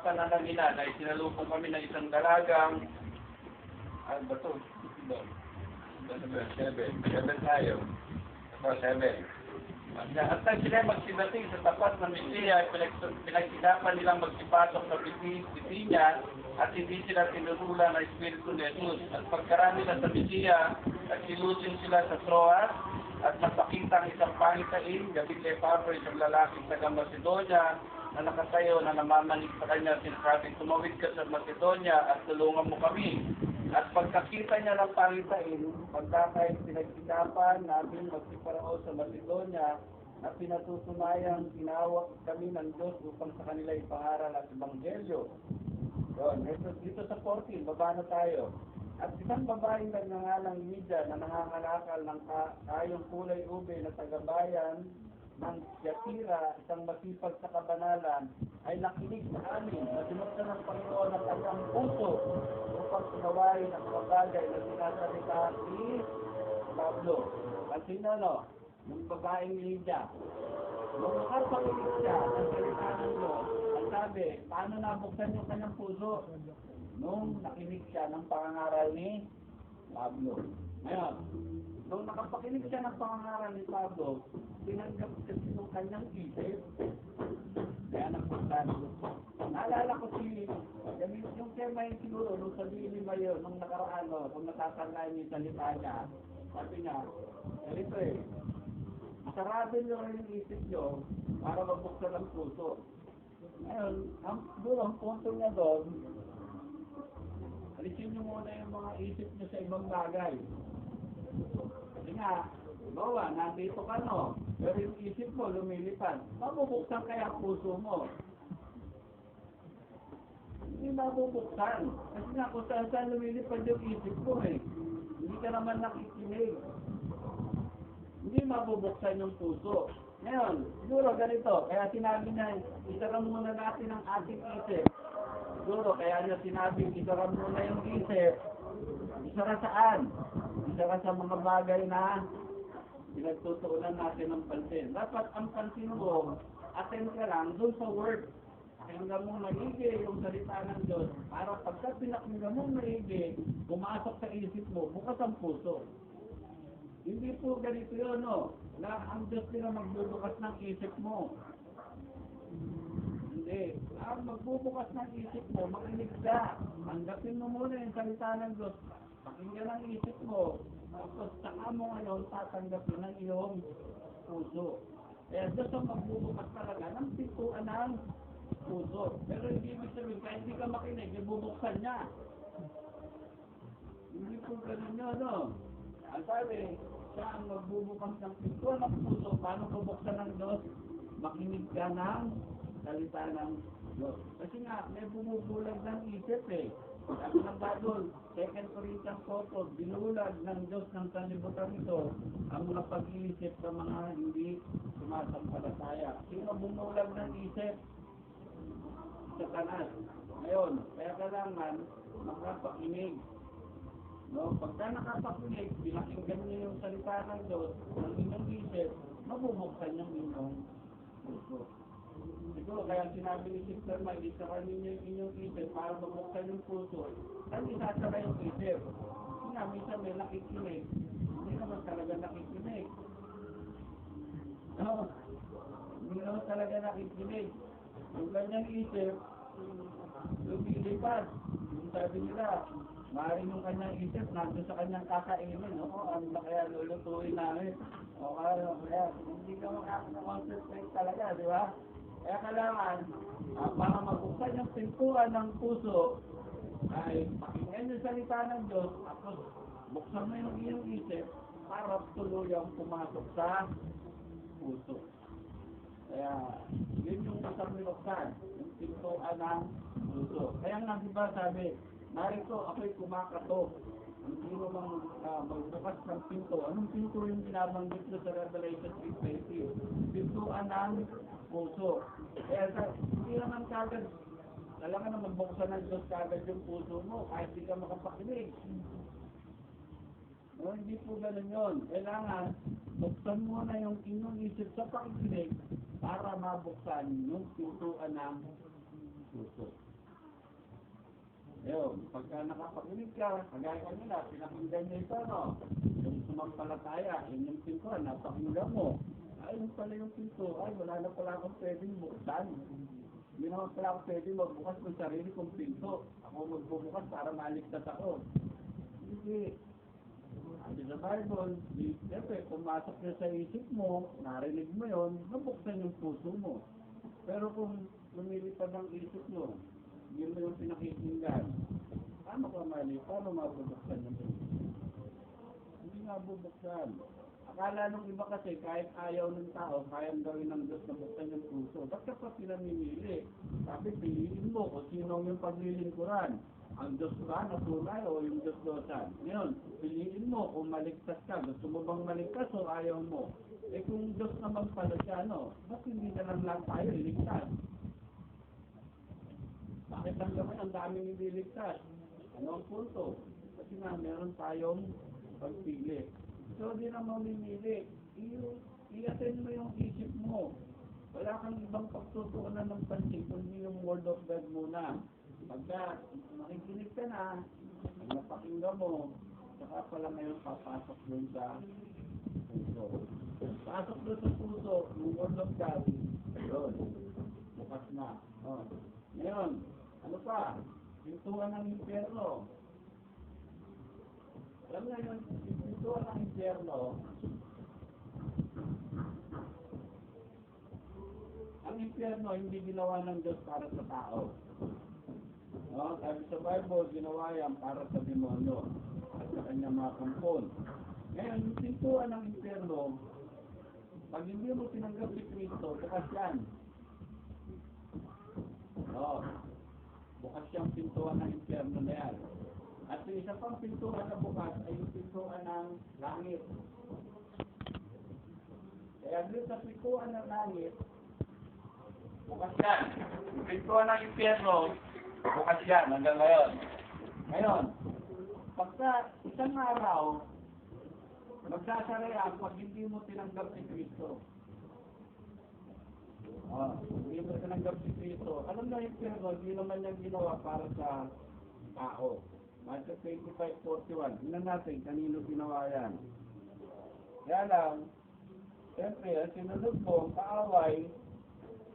napanalan nila na isinalubong kami ng isang dalagang, ano ba ito? Seven tayo. Ito, 7. At nang sila magsidating sa tapat ng Mesiya, pinagsikapan nilang magsipasok sa biti niya at hindi sila tinutulan ng Espiritu ni Jesus. At pagkarami nila sa Mesiya, nagsilusin sila sa Troas at napakita ang isang pangitain, gabing kay Pablo, isang lalaking taga Macedonia na nakatayo na namamanig sa kanya, sinasabing, tumawid ka sa Macedonia at tulungan mo kami. At pagkakita niya ng pangitain, pagkakait pinagsikapan namin magsiparao sa Macedonia at pinatutunayang tinawag kami ng Diyos upang sa kanila ipangaral at Ebanghelyo. Yun, dito sa 14, baba na tayo. At isang babaeng nagngangalang Lydia na nangangalakal ng kayong kulay ube na tagabayan ng Tiatira, isang masipag sa kabanalan, ay nakinig sa amin na sinuksan ng Panginoon ang kanyang puso upang sunawain ang mga bagay na sinasalita ni Pablo. At sino, no? Yung babaeng Lydia. Nung nakapakinig siya ang salita ng Diyos, ang sabi, paano nabuksan yung kanyang puso? Nung nakinig siya ng pangangaral ni Pablo. Ngayon, nung nakapakinig siya ng pangangaral ni Pablo, tinanggap kasi yung kanyang isip. Kaya nagpuntan. Naalala ko yung tema yung siguro, nung sabihin ni Mayo, nung nakaraan, nung natatandaan niya yung salita niya, sabi niya, ganito sarado nyo rin yung isip nyo para mabuksan ang puso. Ngayon, ang punto niya doon, alisin nyo muna yung mga isip nyo sa ibang bagay. Kasi nga, bawa, nandito ka pero yung isip mo lumilipad. Mabubuksan kaya ang puso mo? Hindi mabubuksan. Kasi nga, kung saan lumilipad yung isip mo hindi ka naman nakikinig. Hindi mabubuksan yung puso. Ngayon, siguro ganito, kaya sinabi niya, isara muna natin ang ating isip. Siguro, kaya niya sinabi, isara muna yung isip. Isara saan? Isara sa mga bagay na pinagtutuunan natin ng pansin. Dapat ang pansin mo, attend ka lang doon sa word. Pakinggan mo maigi yung salita ng Diyos. Para pagka pinakinggan mo maigi, pumasok sa isip mo, bukas ang puso. Hindi po ganito yun, na ang Diyos nila magbubukas ng isip mo. Hindi. Ang magbubukas ng isip mo, makinig ka. Tanggapin mo muna yung salita ng Diyos. Pakinggan ang isip mo. Tapos saka mo ngayon tatanggapin ang iyong puso. Kaya Diyos ang magbubukas talaga ng pintuan ng puso. Pero hindi ibig sabihin, kahit hindi ka makinig, ibubuksan niya. Hindi po ganun yun, Ang sabi, siya ang magbubukas ng pintuan ng puso. Paano bubuksan ng Diyos? Makinig ka ng salita ng Diyos. Kasi nga, may bumubulag ng isip Sabi ng Bible, 2 Corinthians 4, binulag ng Diyos ng sanlibutan ito ang mga pag-iisip sa mga hindi sumasampalataya. Sino bumulag ng isip? Satanas. Ngayon, kaya kailangan makapakinig. Pagka nakapakinig, pinakinggan niyo yung salita ng Diyos, ng inyong isip, mabubuksan yung inyong puso. Siguro, kaya sinabi ni Sister Mike, isara ninyo yung inyong isip para mabuksan yung puso. Saan isasara yung isip? Kasi nga, minsan may nakikinig. Hindi naman talaga nakikinig. Hindi naman talaga nakikinig. Yung kanyang isip, lumilipad. Yung sabi nila, maaaring yung kanyang isip, nandun sa kanyang kakainin. Ano ba kaya lulutuin namin? Kaya, hindi ka makakakonsentrate talaga, di ba? Kaya kailangan, para mabuksan yung pintuan ng puso, ay pakinggan yung salita ng Diyos, tapos buksan mo yung iyong isip para tuluyang pumasok sa puso. Kaya, yun yung isang niluksan, yung pintuan ng puso. Kaya nga, diba sabi, narito ako'y kumakatok. Ang sino mang magbukas ng pinto. Anong pinto yung binabanggit na sa Revelation 3:20? Pintuan ng puso. Kaya hindi naman kagad, kailangan na magbuksan ng Diyos kagad yung puso mo kahit di ka makapakinig. Hindi po ganun yun. Kailangan, buksan mo na yung inyong isip sa pakikinig para mabuksan yung pintuan ng puso. yun. Pagka nakapaginig ka, kagaya kanila, pinakinggan niya ito, no? Yung sumampalataya, yun yung pintuan, napakinggan mo. Ay, yun pala yung pinto. Ay, wala na pala akong pwedeng buksan. Hindi naman pala ako pwedeng magbukas ng sarili kong pinto. Ako magbubukas para maligtas ako. Hindi. Sabi sa Bible, siyempre, pumasok niya sa isip mo, narinig mo yun, nabuksan yung puso mo. Pero kung lumilipad ang isip mo, hindi mo yung pinakikinggan, paano ka mali? Paano mabubuksan yung puso? Hindi nga bubuksan. Akala nung iba kasi, kahit ayaw ng tao, kayang gawin ng Diyos na buksan yung puso. Ba't ka pa pinamimili? Sabi, piliin mo kung sino yung paglilingkuran. Ang Diyos ba na tunay o yung Diyos dosan? Ngayon, piliin mo kung maligtas ka. Gusto mo bang maligtas o ayaw mo? Eh kung Diyos naman pala siya, no? Ba't hindi na lang tayo iligtas? Bakit ang gawin ang daming hindi ligtas? Ano ang punto? Kasi nga, meron tayong pagpili. So, di na mamimili. I-attend mo yung isip mo. Wala kang ibang pagtutuunan ng pansin, kundi yung Word of God muna. Pagka makikinig ka na, napakinggan mo, saka pala ngayon papasok doon sa puso. Pasok doon sa puso, yung Word of God, yun, bukas na. Oh. Ngayon, ano pa? Pintuan ng impyerno. Alam nga yun, pintuan ng impyerno, ang impyerno hindi ginawa ng Diyos para sa tao. No, sabi sa Bible, ginawa yan para sa demonyo at sa kanyang mga kampon. Ngayon, yung pintuan ng impyerno, pag hindi mo tinanggap si Kristo, bukas yan. No, bukas yung pintuan ng impyerno na yan. At yung isa pang pintuan na bukas ay yung pintuan ng langit. Kaya doon sa pintuan ng langit, bukas yan. Yung pintuan ng impyerno, bukas yan hanggang ngayon. Ngayon, pagka isang araw, magsasara yan pag hindi mo tinanggap si Kristo. Hindi mo tinanggap si Kristo. Alam na yung Kristo, hindi naman niya ginawa para sa tao. Matthew 25:41. Tingnan natin, kanino ginawa yan. Kaya lang, siyempre, sinunod mo ang kaaway,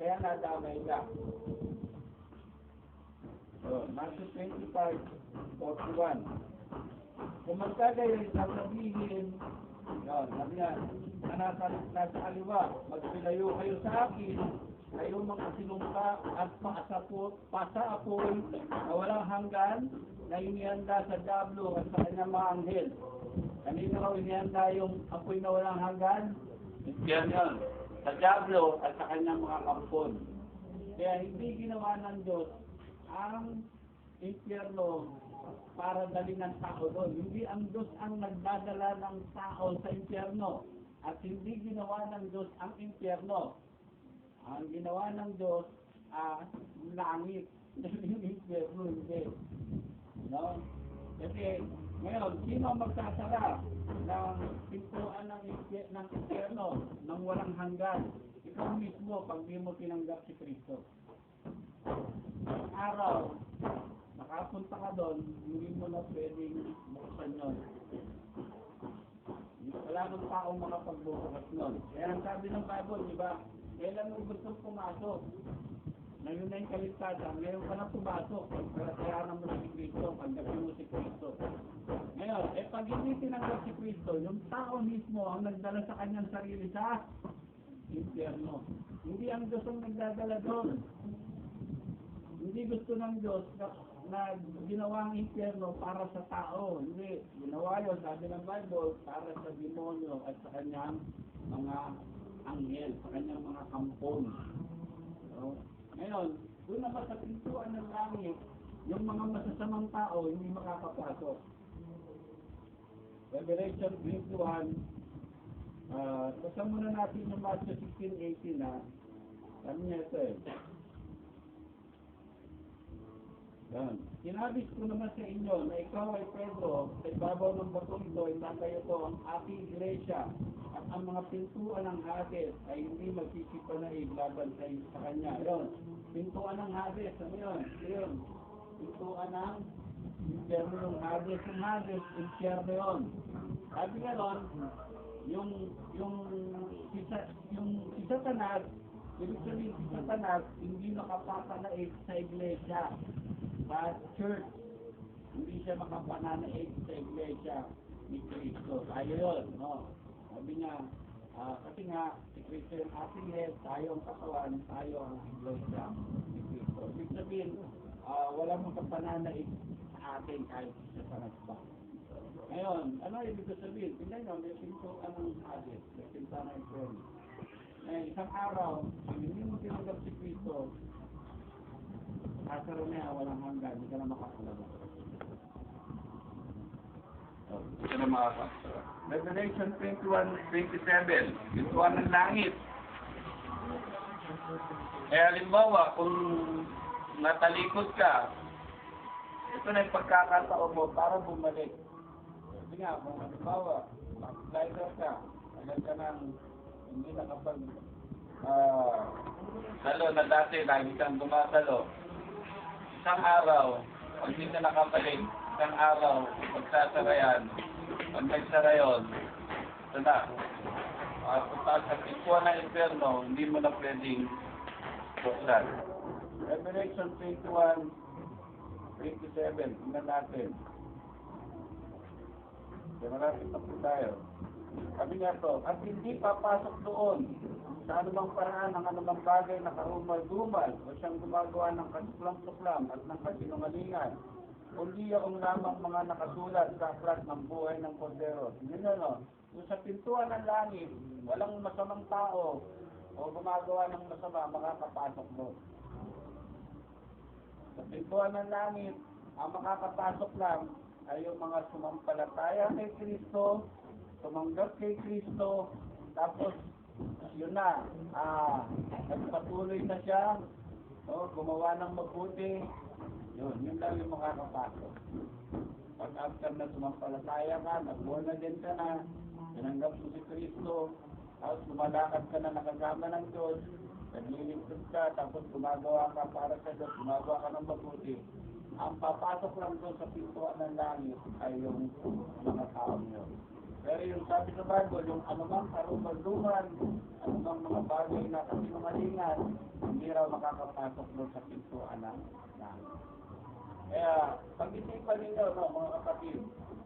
kaya nadamay ka. So, Matthew 25:41. Kung magkagayon, sasabihin, yun, sabi yan, na nasa aliwa, magpilayo kayo sa akin, kayo mga sinumpa at pasaapoy na walang hanggan, na inihanda sa Diablo at sa kanyang mga anghel. Kanina raw inihanda yung apoy na walang hanggan? Yan yun. Sa Diablo at sa kanyang mga kampon. Kaya hindi ginawa ng Diyos ang impyerno para dali ng tao doon. Hindi ang Diyos ang nagdadala ng tao sa impyerno. At hindi ginawa ng Diyos ang impyerno. Ang ginawa ng Diyos langit. Yung impyerno, hindi. No? Kasi ngayon, sino magsasara ng pintuan ng impyerno ng walang hanggan? Ikaw mismo pag di mo tinanggap si Kristo. Ang araw, nakapunta ka doon, hindi mo na pwedeng buksan yun. Wala nang taong makapagbubukas nun. Kaya ang sabi ng Bible, di ba? Kailan mo gustong pumasok? Ngayon na yung kaligtasan, ngayon ka na pumasok. Pagkakayanan mo si Kristo, pagdating mo si Kristo. Ngayon, pag hindi tinanggap si Kristo, yung tao mismo ang nagdala sa kanyang sarili sa impyerno. Hindi ang Diyos ang nagdadala doon. Hindi gusto ng Diyos na ginawa ang impyerno para sa tao. Hindi. Ginawa yun, sabi ng Bible, para sa demonyo at sa kanyang mga anghel, sa kanyang mga kampon. So, ngayon, doon naman sa pintuan ng langit, yung mga masasamang tao hindi makakapasok. Revelation 21, basta muna natin yung Matthew 16:18 na, sabi niya ito eh. Yan. Sinabis ko naman sa inyo na ikaw ay Pedro, sa ibabaw ng batong ito, itatayo ko ang ating iglesia at ang mga pintuan ng Hades ay hindi magsisipanaig laban sa kanya. Yun. Pintuan ng Hades, ano yun? Yun. Pintuan ng impyerno yung Hades, impyerno yun. Sabi nga nun, yung si Satanas, ibig sabihin si Satanas, hindi makapapanaig sa iglesia, sa church. Hindi siya makapananaig sa iglesia ni Kristo. Tayo yun, no? Sabi niya, kasi nga, si Kristo yung ating head, tayo ang katawan, tayo ang iglesia ni Kristo. Ibig sabihin, wala mong kapananaig sa atin kahit si Satanas pa. Ngayon, ano ibig sabihin? Tingnan nyo, may pinto anong Hades, may pinto na Inferno. Isang araw, hindi mo tinanggap si Kristo, kasaro niya, walang hanggan, hindi ka na makakalabas. Ito na mga pastor. Revelation 21:27, pintuan ng langit. Halimbawa, kung natalikod ka, ito na yung pagkakataon mo para bumalik. Kasi nga, kung halimbawa, backslider ka, agad ka nang hindi nakapag salo na dati, lagi kang gumasalo. Isang araw, pag hindi ka nakabalik, isang araw, magsasara yan. Pag nagsara yun, ito na. Punta sa pintuan ng Inferno, hindi mo na pwedeng buksan. Revelation 21:27, tingnan natin. Kaya marami pa po tayo. Sabi nga to, at hindi papasok doon sa anumang paraan ng anumang bagay na karumal-dumal o siyang gumagawa ng kasuklam-suklam at ng kasinungalingan. Kundi yung lamang mga nakasulat sa aklat ng buhay ng Kordero. Tingnan nyo, kung sa pintuan ng langit, walang masamang tao o gumagawa ng masama, makakapasok doon. Sa pintuan ng langit, ang makakapasok lang ay yung mga sumampalataya kay Kristo, tumanggap kay Kristo, tapos yun na, nagpatuloy na siya, gumawa ng mabuti, yun lang yung makakapasok. Pag after na sumampalataya ka, nag-born again ka na, tinanggap mo si Kristo, tapos lumalakad ka na nakagama ng Diyos, naglilingkod ka, tapos gumagawa ka para sa Diyos, gumagawa ka ng mabuti. Ang papasok lang doon sa pintuan ng langit ay yung mga tao nyo. Pero yung sabi sa Bible, yung anumang karumal-dumal, anumang mga bagay na kasinungalingan, hindi raw makakapasok doon sa pintuan ng langit. Kaya, pag-isipan ninyo, mga kapatid,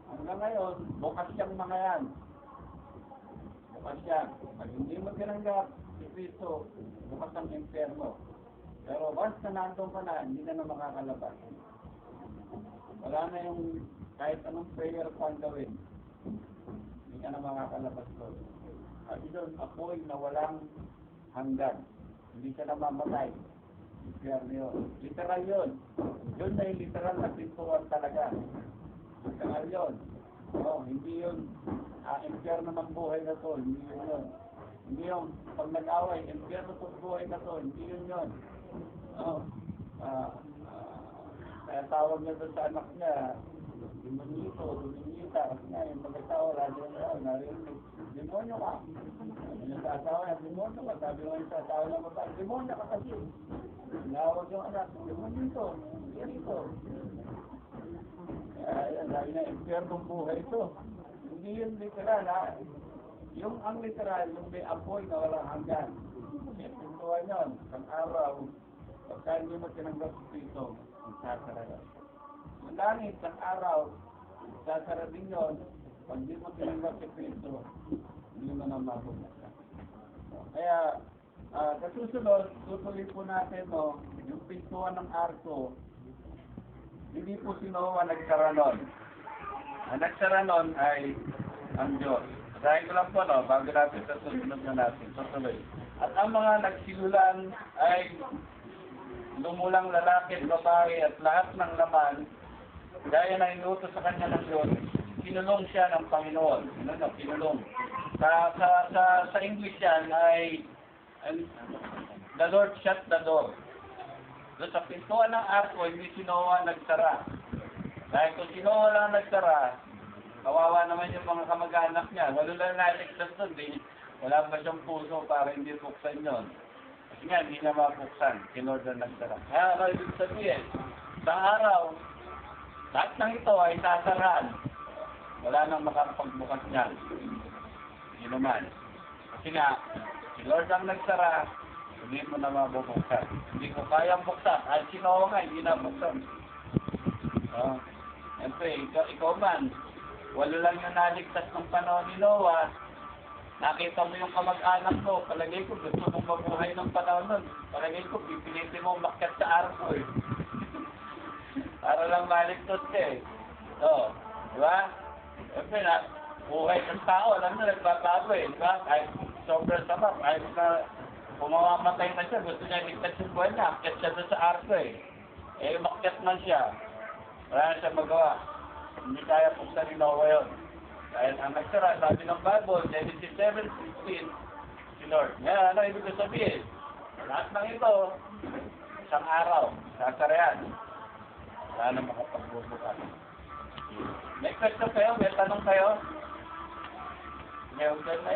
hanggang ngayon, bukas siyang mga yan. Bukas yan. Pag hindi mo tinanggap si Kristo, bukas ang impyerno. Pero once na nandun ka na, hindi na makakalabas. Wala na yung kahit anong prayer pang gawin. Hindi ka na makakalabas doon. Sabi doon, apoy na walang hanggan. Hindi ka na mamatay. Impyerno yun. Literal yun. Yun na yung literal na pintuan talaga. Literal yun. Hindi yun impyerno ng buhay na to. Hindi yun yun. Hindi yung pag nag-away, impyerno ng buhay na to. Hindi yun yun. Kaya tawag niya doon sa anak niya, Dimonito, Dimonita, kasi nga yung pagkatawa, narinig, demonyo ka. Yung sa asawa niya, demonyo ka. Sabi mo yung sa asawa niya, babae, demonyo ka kasi. Tinawag yung anak, Dimonito, Dimonito. Kaya sabi niya, impyernong buhay ito. Hindi yun literal, ha? Yung ang literal, yung may apoy na walang hanggan. Pintuan yun, ang araw, pagka hindi mo tinanggap sa Kristo, sasara yun. Yung langit, ang araw, sasara din yun, pag hindi mo tinanggap sa Kristo, hindi mo na mabukasan. Kaya, sa susunod, tutuloy po natin, yung pintuan ng arko, hindi po si Noah nagsara nun. Ang nagsara nun ay ang Diyos. Dahil ko lang po, bago natin sa susunod na natin, tutuloy. At ang mga nagsilulan ay lumulang lalaki at babae at lahat ng laman, gaya na inutos sa kanya ng Diyos, kinulong siya ng Panginoon. Kinulong. Sa English yan ay the Lord shut the door. So, sa pintuan ng arko, hindi si Noah nagsara. Dahil kung si Noah lang nagsara, kawawa naman yung mga kamag-anak niya. Wala lang naligtas doon. Wala pa siyang puso para hindi buksan yun. Kasi nga, hindi na mabuksan. Si Lord na nagsara. Kaya ano ibig sabihin? Sa araw, Lahat ng ito ay sasaraan. Wala nang makapagbukas niyan. Hindi naman. Kasi nga, si Lord ang nagsara, hindi mo na mabubuksan. Hindi ko kayang buksan. Ay, sino nga, hindi na buksan. Siyempre, ikaw man, walo lang yung naligtas ng panahon ni Noah. Nakita mo yung kamag-anak mo, palagay ko gusto mong mabuhay ng panahon nun. Palagay ko, pipilitin mo makyat sa arko eh. Para lang maligtas ka eh. So, di ba? Siyempre na, buhay ng tao, alam na, nagbabago eh. Di ba? Kahit sobrang sama, kahit na pumamamatay na siya, gusto niya ligtas yung buhay niya, akyat siya doon sa arko eh. Eh, makyat man siya. Wala na siya magawa. Hindi kaya buksan ni Noah yun. Dahil ang nagsara, sabi ng Bible, Genesis 7:16, si Lord. Ngayon, ano ibig sabihin? Lahat ng ito, isang araw, sasara yan. Wala na makapagbubukas. May question kayo? May tanong kayo? May ugal na yan.